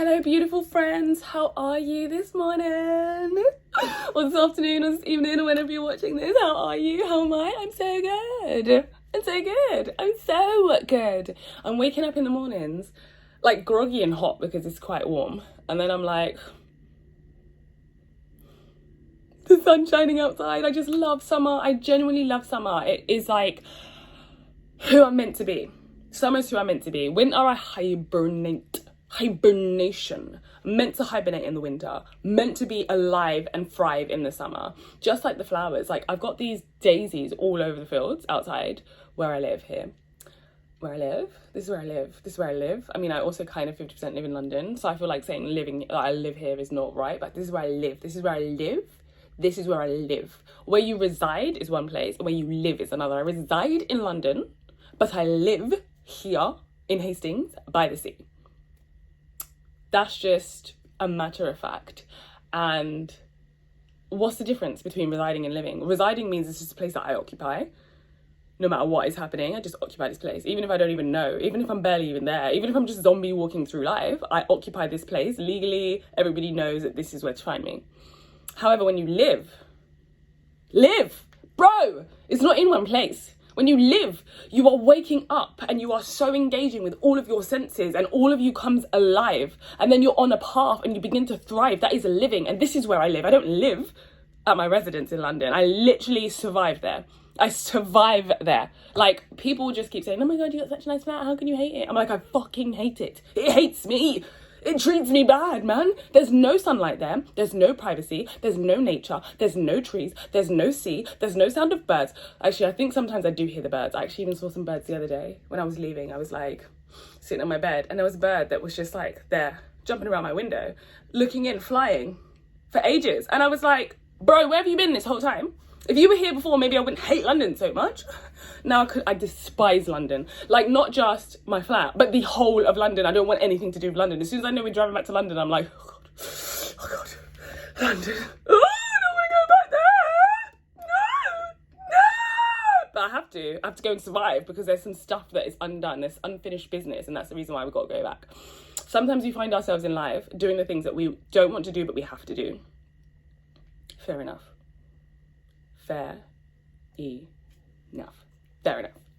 Hello beautiful friends, how are you this morning? Or this afternoon or this evening or whenever you're watching this, how are you? How am I? I'm so good. I'm so good. I'm so good. I'm waking up in the mornings like groggy and hot because it's quite warm. And then I'm like, the sun's shining outside. I just love summer. I genuinely love summer. It is like who I'm meant to be. Summer's who I'm meant to be. Winter, I hibernation, meant to hibernate in the winter, meant to be alive and thrive in the summer, just like the flowers. Like I've got these daisies all over the fields outside where I live here. This is where I live. I mean, I also kind of 50% live in London, so I feel like saying I live here is not right, but this is where I live. Where you reside is one place, where you live is another. I reside in London, but I live here in Hastings by the sea. That's just a matter of fact. And what's the difference between residing and living? Residing means it's just a place that I occupy. No matter what is happening, I just occupy this place. Even if I don't even know, even if I'm barely even there, even if I'm just zombie walking through life, I occupy this place. Legally, everybody knows that this is where to find me. However, when you live, bro, it's not in one place. When you live, you are waking up and you are so engaging with all of your senses and all of you comes alive. And then you're on a path and you begin to thrive. That is living. And this is where I live. I don't live at my residence in London. I literally survive there. I survive there. Like, people just keep saying, oh my God, you got such a nice flat. How can you hate it? I'm like, I fucking hate it. It hates me. It treats me bad, man. There's no sunlight there. There's no privacy. There's no nature. There's no trees. There's no sea. There's no sound of birds. Actually, I think sometimes I do hear the birds. I actually even saw some birds the other day when I was leaving. I was like sitting on my bed and there was a bird that was just like there jumping around my window, looking in, flying for ages. And I was like, bro, where have you been this whole time? If you were here before, maybe I wouldn't hate London so much. Now I despise London. Like, not just my flat, but the whole of London. I don't want anything to do with London. As soon as I know we're driving back to London, I'm like, oh God, London. Oh, I don't want to go back there. No. But I have to go and survive because there's some stuff that is undone. There's unfinished business, and that's the reason why we've got to go back. Sometimes we find ourselves in life doing the things that we don't want to do, but we have to do. Fair enough.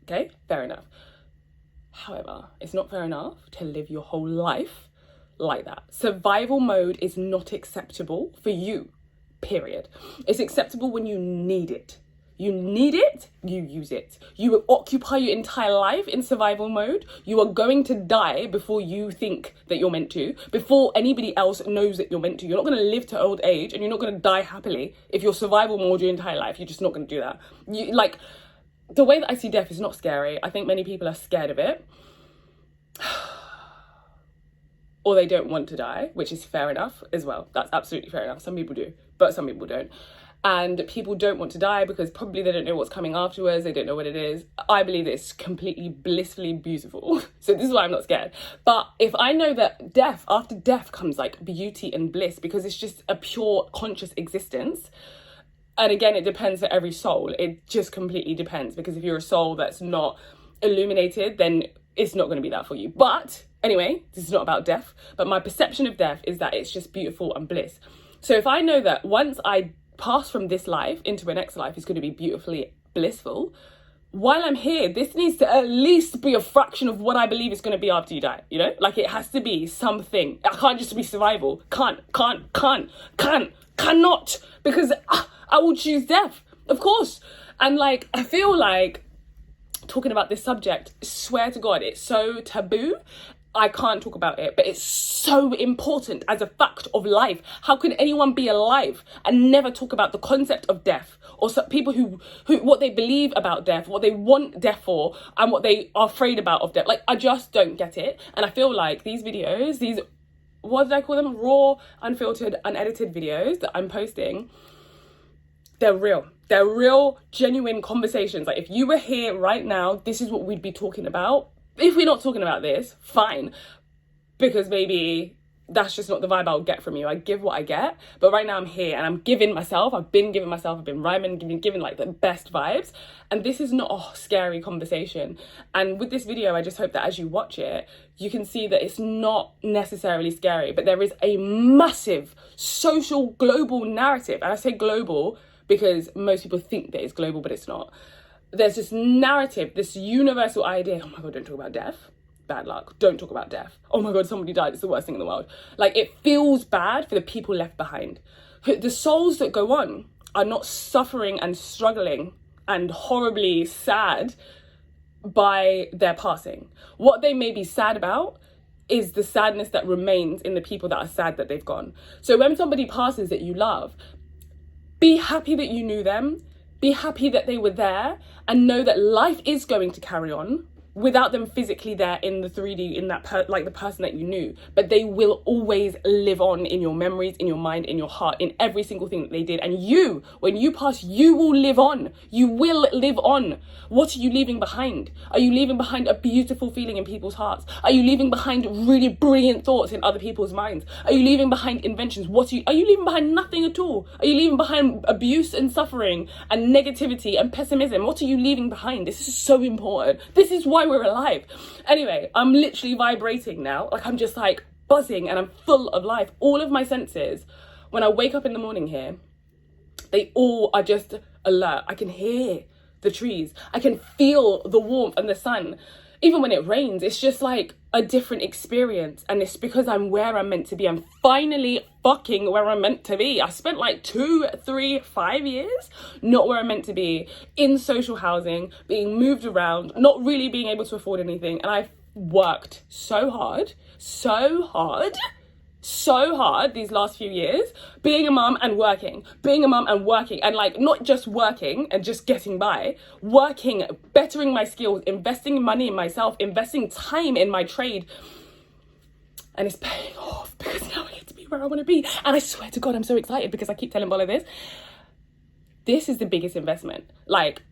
Okay? Fair enough. However, it's not fair enough to live your whole life like that. Survival mode is not acceptable for you, period. It's acceptable when you need it. You need it, you use it. You occupy your entire life in survival mode. You are going to die before you think that you're meant to, before anybody else knows that you're meant to. You're not going to live to old age and you're not going to die happily if you're survival mode your entire life. You're just not going to do that. The way that I see death is not scary. I think many people are scared of it. Or they don't want to die, which is fair enough as well. That's absolutely fair enough. Some people do, but some people don't. And people don't want to die because probably they don't know what's coming afterwards. They don't know what it is. I believe that it's completely blissfully beautiful. So this is why I'm not scared. But if I know that after death comes like beauty and bliss, because it's just a pure conscious existence. And again, it depends for every soul. It just completely depends, because if you're a soul that's not illuminated, then it's not going to be that for you. But anyway, this is not about death. But my perception of death is that it's just beautiful and bliss. So if I know that once I pass from this life into a next life is going to be beautifully blissful, while I'm here, this needs to at least be a fraction of what I believe it's going to be after you die, you know? Like, it has to be something. I can't just be survival. Cannot, because I will choose death, of course. And like, I feel like talking about this subject, swear to God, it's so taboo. I can't talk about it, but it's so important as a fact of life. How can anyone be alive and never talk about the concept of death, or some people who what they believe about death, what they want death for, and what they are afraid about of death? Like, I just don't get it. And I feel like these videos, what did I call them? Raw, unfiltered, unedited videos that I'm posting, they're real. They're real, genuine conversations. Like, if you were here right now, this is what we'd be talking about. If we're not talking about this, fine. Because maybe that's just not the vibe I'll get from you. I give what I get, but right now I'm here and I've been rhyming, giving like the best vibes, and this is not a scary conversation. And with this video, I just hope that as you watch it, you can see that it's not necessarily scary, but there is a massive social global narrative, and I say global because most people think that it's global, but it's not. There's this narrative, this universal idea. Oh my God, don't talk about death. Bad luck. Don't talk about death. Oh my God, somebody died. It's the worst thing in the world. Like, it feels bad for the people left behind. The souls that go on are not suffering and struggling and horribly sad by their passing. What they may be sad about is the sadness that remains in the people that are sad that they've gone. So when somebody passes that you love, be happy that you knew them. Be happy that they were there, and know that life is going to carry on without them physically there in the 3D, in that like the person that you knew, but they will always live on in your memories, in your mind, in your heart, in every single thing that they did. And you, when you pass, you will live on. You will live on. What are you leaving behind? Are you leaving behind a beautiful feeling in people's hearts? Are you leaving behind really brilliant thoughts in other people's minds? Are you leaving behind inventions? Are you leaving behind nothing at all? Are you leaving behind abuse and suffering and negativity and pessimism? What are you leaving behind? This is so important. This is why we're alive. Anyway, I'm literally vibrating now. Like, I'm just like buzzing and I'm full of life. All of my senses, when I wake up in the morning here, they all are just alert. I can hear the trees. I can feel the warmth and the sun. Even when it rains, it's just like a different experience. And it's because I'm where I'm meant to be. I'm finally fucking where I'm meant to be. I spent like 2, 3, 5 years not where I'm meant to be, in social housing, being moved around, not really being able to afford anything. And I've worked so hard these last few years, being a mum and working, and like not just working and just getting by, working, bettering my skills, investing money in myself, investing time in my trade, and it's paying off because now I get to be where I want to be. And I swear to God, I'm so excited because I keep telling Bola this is the biggest investment. Like,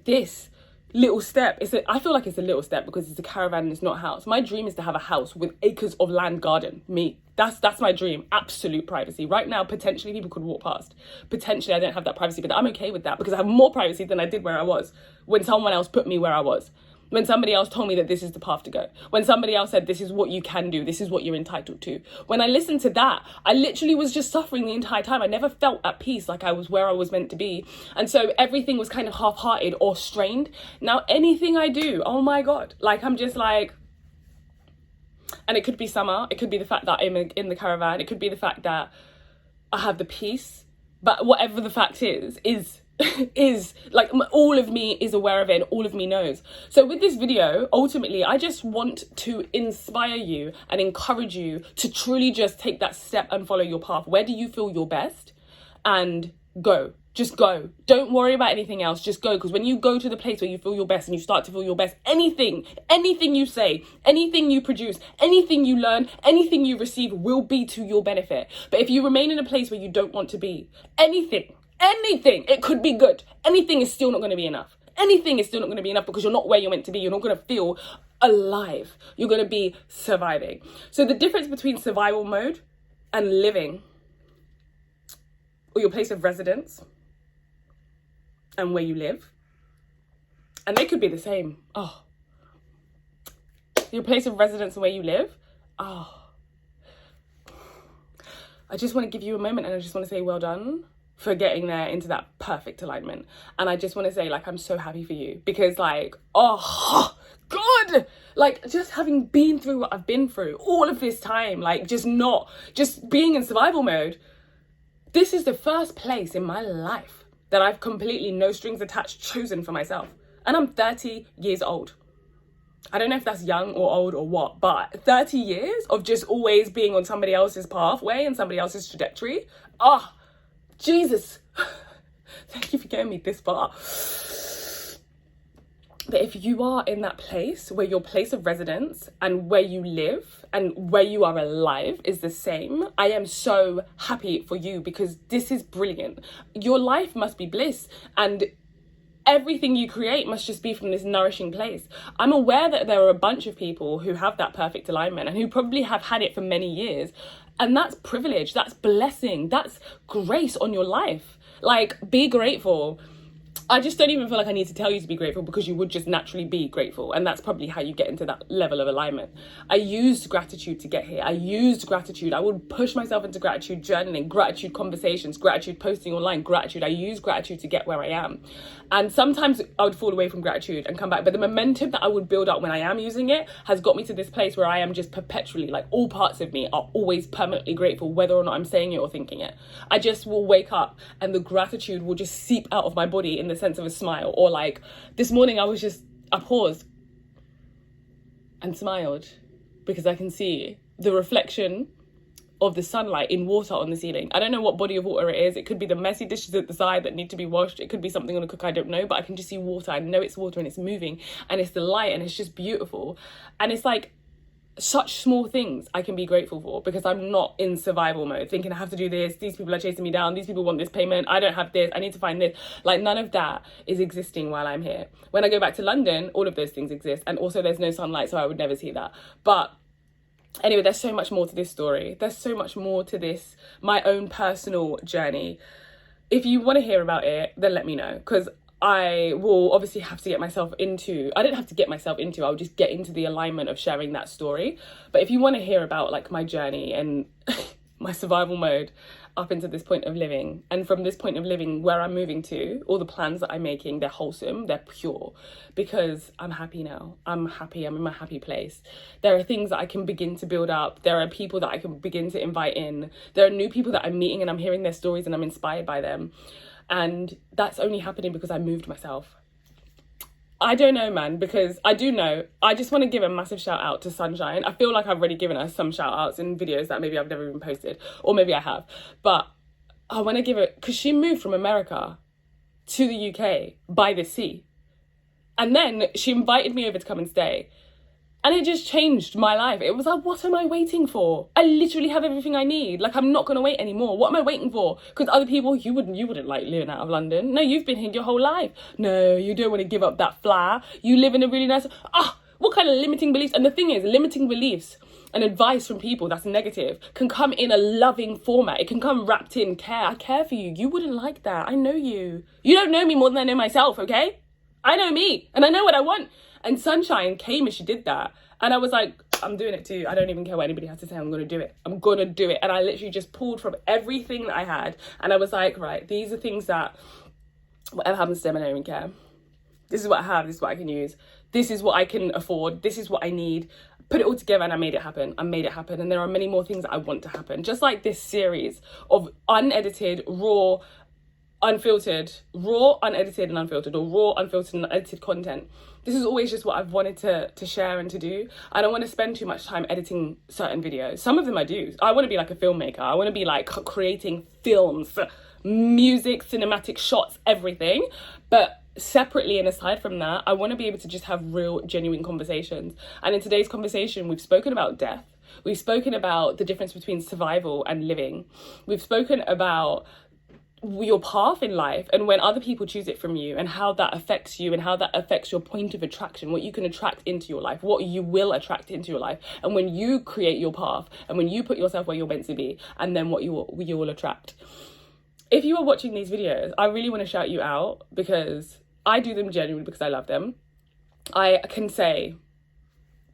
this little step, I feel like it's a little step because it's a caravan and it's not a house. My dream is to have a house with acres of land garden. That's my dream. Absolute privacy. Right now, potentially people could walk past. Potentially I don't have that privacy, but I'm okay with that because I have more privacy than I did where I was when someone else put me where I was. When somebody else told me that this is the path to go. When somebody else said, this is what you can do. This is what you're entitled to. When I listened to that, I literally was just suffering the entire time. I never felt at peace, like I was where I was meant to be. And so everything was kind of half-hearted or strained. Now, anything I do, oh my God, like I'm just like, and it could be summer. It could be the fact that I'm in the caravan. It could be the fact that I have the peace. But whatever the fact is like, all of me is aware of it and all of me knows. So with this video, ultimately, I just want to inspire you and encourage you to truly just take that step and follow your path. Where do you feel your best? And go. Just go. Don't worry about anything else. Just go. Because when you go to the place where you feel your best and you start to feel your best, anything you say, anything you produce, anything you learn, anything you receive will be to your benefit. But if you remain in a place where you don't want to be, anything, it could be good. Anything is still not going to be enough. Anything is still not going to be enough because you're not where you're meant to be. You're not going to feel alive. You're going to be surviving. So the difference between survival mode and living, or your place of residence and where you live, and they could be the same. Oh, your place of residence and where you live. Oh, I just want to give you a moment and I just want to say well done for getting there into that perfect alignment. And I just want to say, like, I'm so happy for you because, like, oh God, like, just having been through what I've been through all of this time, like, just being in survival mode, this is the first place in my life that I've completely, no strings attached, chosen for myself. And I'm 30 years old. I don't know if that's young or old or what, but 30 years of just always being on somebody else's pathway and somebody else's trajectory. Oh, Jesus. Thank you for getting me this far. But if you are in that place where your place of residence and where you live and where you are alive is the same, I am so happy for you because this is brilliant. Your life must be bliss, and everything you create must just be from this nourishing place. I'm aware that there are a bunch of people who have that perfect alignment and who probably have had it for many years. And that's privilege, that's blessing, that's grace on your life. Like, be grateful. I just don't even feel like I need to tell you to be grateful, because you would just naturally be grateful. And that's probably how you get into that level of alignment. I used gratitude to get here. I used gratitude. I would push myself into gratitude journaling, gratitude conversations, gratitude posting online, gratitude. I used gratitude to get where I am. And sometimes I would fall away from gratitude and come back. But the momentum that I would build up when I am using it has got me to this place where I am just perpetually, like, all parts of me are always permanently grateful, whether or not I'm saying it or thinking it. I just will wake up and the gratitude will just seep out of my body in the sense of a smile. Or like this morning I paused and smiled because I can see the reflection of the sunlight in water on the ceiling. I don't know what body of water it is. It could be the messy dishes at the side that need to be washed. It could be something on a cook, I don't know, but I can just see water. I know it's water and it's moving and it's the light and it's just beautiful. And it's like such small things I can be grateful for, because I'm not in survival mode thinking I have to do this, these people are chasing me down, these people want this payment, I don't have this, I need to find this. Like, none of that is existing while I'm here. When I go back to London, all of those things exist, and also there's no sunlight, so I would never see that. But anyway, there's so much more to this story. There's so much more to this, my own personal journey. If you want to hear about it, then let me know, because I will obviously have to get myself into, I don't have to get myself into, I'll just get into the alignment of sharing that story. But if you want to hear about like my journey and my survival mode up into this point of living, and from this point of living where I'm moving to, all the plans that I'm making, they're wholesome, they're pure, because I'm happy now. I'm happy, I'm in my happy place. There are things that I can begin to build up. There are people that I can begin to invite in. There are new people that I'm meeting and I'm hearing their stories and I'm inspired by them. And that's only happening because I moved myself. I don't know, man, because I do know. I just want to give a massive shout out to Sunshine. I feel like I've already given her some shout outs in videos that maybe I've never even posted, or maybe I have. But I want to give it, because she moved from America to the UK by the sea. And then she invited me over to come and stay. And it just changed my life. It was like, what am I waiting for? I literally have everything I need. Like, I'm not going to wait anymore. What am I waiting for? Because other people, you wouldn't like living out of London. No, you've been here your whole life. No, you don't want to give up that flat. You live in a really nice... what kind of limiting beliefs? And the thing is, limiting beliefs and advice from people that's negative can come in a loving format. It can come wrapped in care. I care for you. You wouldn't like that. I know you. You don't know me more than I know myself, okay? I know me and I know what I want. And Sunshine came and she did that. And I was like, I'm doing it too. I don't even care what anybody has to say. I'm going to do it. I'm going to do it. And I literally just pulled from everything that I had. And I was like, right, these are things that, whatever happens to them, I don't even care. This is what I have. This is what I can use. This is what I can afford. This is what I need. Put it all together and I made it happen. I made it happen. And there are many more things that I want to happen. Just like this series of unedited, raw, unfiltered, raw, unedited and unfiltered, or raw, unfiltered and unedited content. This is always just what I've wanted to share and to do. I don't want to spend too much time editing certain videos. Some of them I do. I want to be like a filmmaker. I want to be like creating films, music, cinematic shots, everything. But separately and aside from that, I want to be able to just have real, genuine conversations. And in today's conversation, we've spoken about death. We've spoken about the difference between survival and living. We've spoken about your path in life and when other people choose it from you, and how that affects you and how that affects your point of attraction, what you can attract into your life, what you will attract into your life, and when you create your path and when you put yourself where you're meant to be, and then what you will attract. If you are watching these videos, I really want to shout you out, because I do them genuinely because I love them. I can say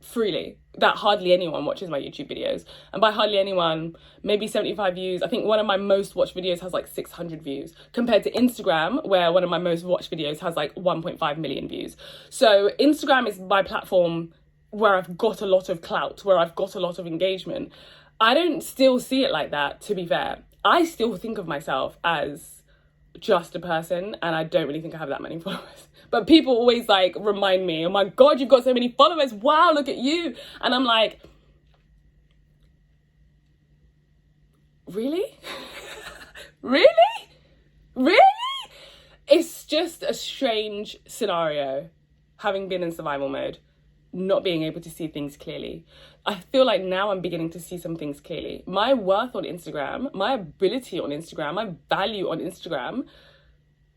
freely that hardly anyone watches my YouTube videos, and by hardly anyone, maybe 75 views. I think one of my most watched videos has like 600 views, compared to Instagram, where one of my most watched videos has like 1.5 million views. So Instagram is my platform where I've got a lot of clout, where I've got a lot of engagement. I don't still see it like that, to be fair. I still think of myself as just a person, and I don't really think I have that many followers. But people always like remind me, oh my God, you've got so many followers. Wow, look at you. And I'm like, really? Really? Really? It's just a strange scenario, having been in survival mode, not being able to see things clearly. I feel like now I'm beginning to see some things clearly. My worth on Instagram, my ability on Instagram, my value on Instagram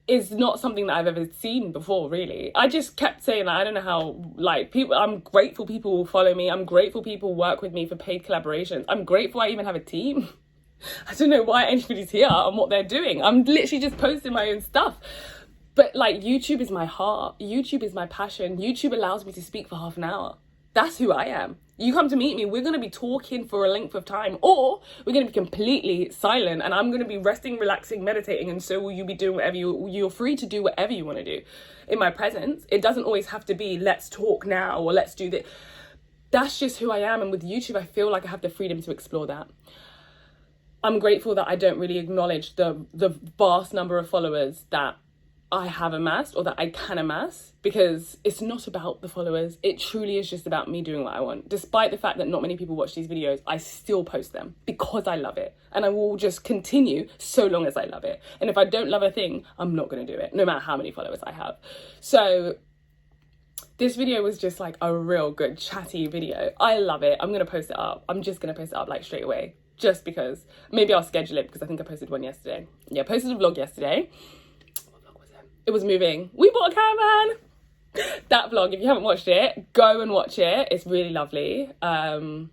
is not something that I've ever seen before, really. I just kept saying that. I don't know how, like, people, I'm grateful people will follow me. I'm grateful people work with me for paid collaborations. I'm grateful I even have a team. I don't know why anybody's here and what they're doing. I'm literally just posting my own stuff. But like, YouTube is my heart. YouTube is my passion. YouTube allows me to speak for half an hour. That's who I am. You come to meet me, we're going to be talking for a length of time, or we're going to be completely silent, and I'm going to be resting, relaxing, meditating, and so will you be doing whatever you're free to do whatever you want to do in my presence. It doesn't always have to be, let's talk now, or let's do this. That's just who I am. And with YouTube, I feel like I have the freedom to explore that. I'm grateful that I don't really acknowledge the vast number of followers that I have amassed or that I can amass, because it's not about the followers. It truly is just about me doing what I want. Despite the fact that not many people watch these videos, I still post them because I love it, and I will just continue so long as I love it. And if I don't love a thing, I'm not going to do it, no matter how many followers I have. So this video was just like a real good chatty video. I love it. I'm going to post it up. I'm just going to post it up like straight away, just because. Maybe I'll schedule it, because I think I posted one yesterday. Yeah, posted a vlog yesterday. It was moving. We bought a caravan. That vlog, if you haven't watched it, go and watch it. It's really lovely. It's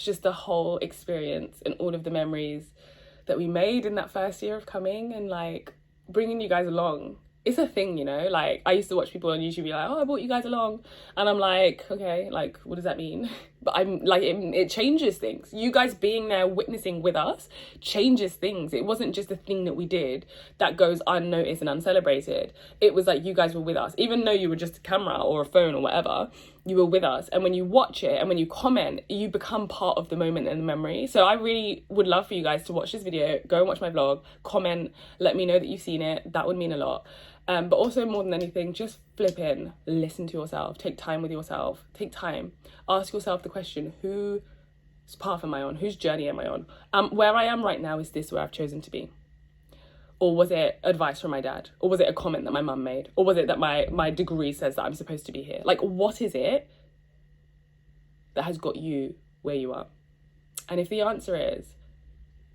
just the whole experience and all of the memories that we made in that first year of coming, and like bringing you guys along. It's a thing, you know, like I used to watch people on YouTube be like, oh, I brought you guys along, and I'm like, okay, like what does that mean? But I'm like, it changes things. You guys being there witnessing with us changes things. It wasn't just a thing that we did that goes unnoticed and uncelebrated. It was like you guys were with us, even though you were just a camera or a phone or whatever. You were with us, and when you watch it and when you comment, you become part of the moment and the memory. So I really would love for you guys to watch this video, go and watch my vlog, comment, let me know that you've seen it. That would mean a lot. But also, more than anything, just flip in, listen to yourself, take time with yourself, take time, ask yourself the question, whose path am I on? Whose journey am I on? Where I am right now, is this where I've chosen to be? Or was it advice from my dad? Or was it a comment that my mum made? Or was it that my degree says that I'm supposed to be here? Like, what is it that has got you where you are? And if the answer is,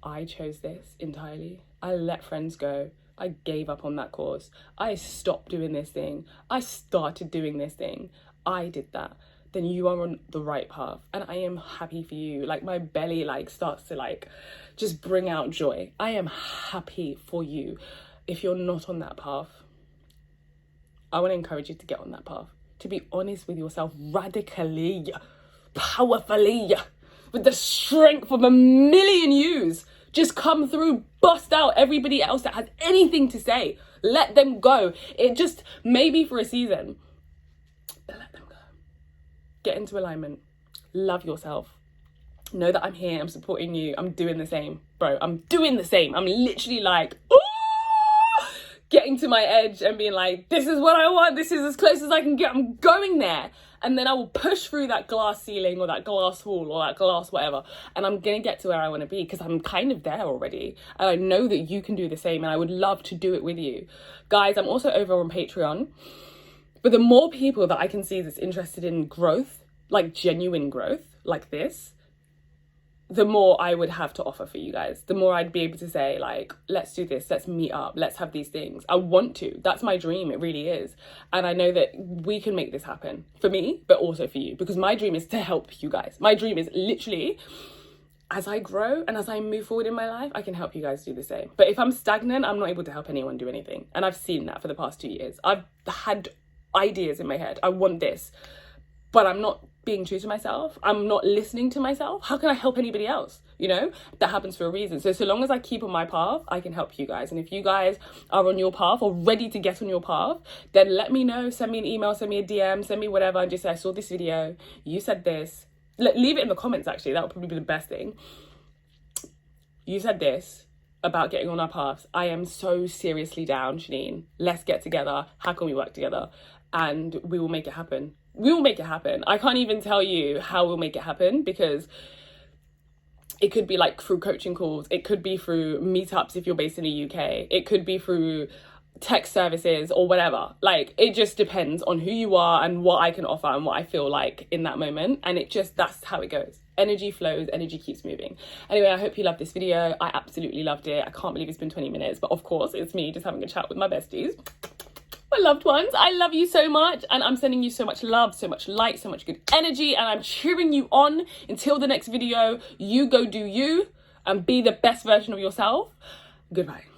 I chose this entirely, I let friends go, I gave up on that course, I stopped doing this thing, I started doing this thing, I did that, then you are on the right path. And I am happy for you. Like, my belly like starts to like just bring out joy. I am happy for you. If you're not on that path, I want to encourage you to get on that path, to be honest with yourself radically, powerfully, with the strength of a million yous. Just come through, bust out everybody else that has anything to say. Let them go. It just may be for a season, but let them go. Get into alignment. Love yourself. Know that I'm here. I'm supporting you. I'm doing the same. Bro, I'm doing the same. I'm literally like, ooh, getting to my edge and being like, this is what I want. This is as close as I can get. I'm going there. And then I will push through that glass ceiling or that glass wall or that glass whatever. And I'm going to get to where I want to be, because I'm kind of there already. And I know that you can do the same. And I would love to do it with you. Guys, I'm also over on Patreon. But the more people that I can see that's interested in growth, like genuine growth like this, the more I would have to offer for you guys. The more I'd be able to say, like, let's do this, let's meet up, let's have these things. I want to. That's my dream. It really is. And I know that we can make this happen for me, but also for you, because my dream is to help you guys. My dream is literally, as I grow and as I move forward in my life, I can help you guys do the same. But if I'm stagnant, I'm not able to help anyone do anything. And I've seen that for the past 2 years. I've had ideas in my head. I want this, but I'm not being true to myself. I'm not listening to myself. How can I help anybody else? You know, that happens for a reason. So long as I keep on my path, I can help you guys. And if you guys are on your path or ready to get on your path, then let me know. Send me an email, send me a DM, send me whatever, and just say, I saw this video, you said this. Leave it in the comments, actually. That would probably be the best thing. You said this about getting on our paths. I am so seriously down, Janine. Let's get together. How can we work together? And we will make it happen. We will make it happen. I can't even tell you how we'll make it happen, because it could be like through coaching calls. It could be through meetups if you're based in the UK. It could be through text services or whatever. Like, it just depends on who you are and what I can offer and what I feel like in that moment. And it just, that's how it goes. Energy flows, energy keeps moving. Anyway, I hope you loved this video. I absolutely loved it. I can't believe it's been 20 minutes, but of course it's me just having a chat with my besties, my loved ones. I love you so much, and I'm sending you so much love, so much light, so much good energy, and I'm cheering you on. Until the next video, you go do you and be the best version of yourself. Goodbye.